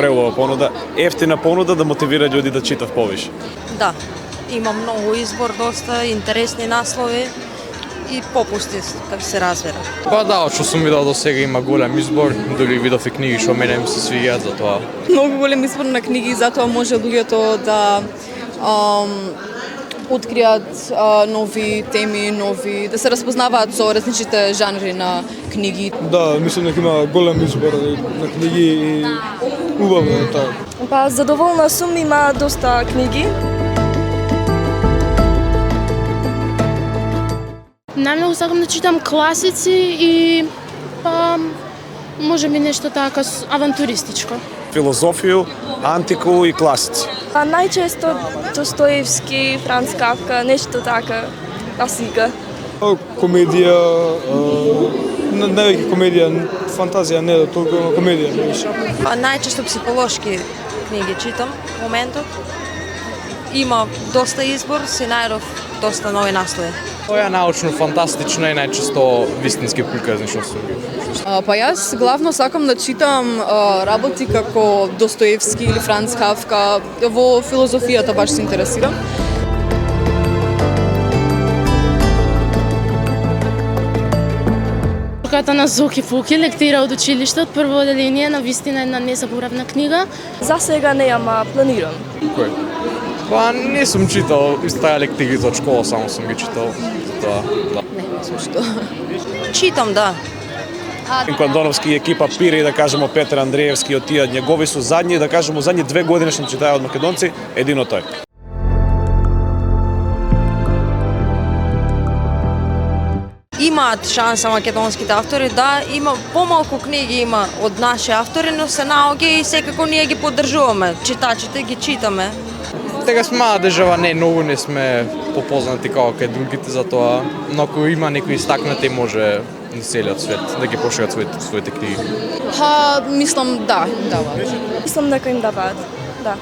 преубава понуда, ефтина понуда да мотивира луѓе да читат повише. Да, има многу избор, доста интересни наслови и попусти како се разбира. Па да, што сум видел до сега има голем избор, дури видов и книги што мене ми се свиѓаат за тоа. Многу голем избор на книги, затоа може луѓето да откријат нови теми, да се разпознаваат со различните жанри на книги. Да, мислам дека има голем избор на книги и убаво е тоа. Па задоволна сум, има доста книги. Најмногу сакам да читам класици и може би нешто така авантуристичко. Филозофiju, антику и класици. А најчесто Достоевски, Франц Кафка, нешто така, класика. Комедија, не веќе комедија, фантазија, не толку комедија. Најчесто психолошки книги читам во моментот. Има доста избор, си најдов доста нови наслови. Тоа е научно фантастично и најчесто вистински приказни што сум ги. Па јас главно сакам да читам работи како Достоевски или Франц Кафка. Во филозофијата баш се интересирам. Ката на Зоки Фуки лектира од училиштето, прво оделение на вистина една незаборавна книга. За сега неама планирам. Кој? Па не сум читал, исто таа лектирите од школа само сум ги читал. Затоа, да. Не сум што. Читам, да. Кландоновски екипа Пири, да кажемо Петар Андреевски, од тие негови су задни, да кажемо задни 2 години што читаја од македонци, едино тој. Имаат шанса македонските автори, да, има помалку книги има од наши автори, но се наоѓа и секако ние ги поддржуваме. Читачите ги читаме. Тега сме мала држава, многу не сме попознати како кај другите за тоа, но ако има некои истакнати може на целиот свет да ги пошират своите книги. Мислам да, даваат. Мислам дека им даваат, да.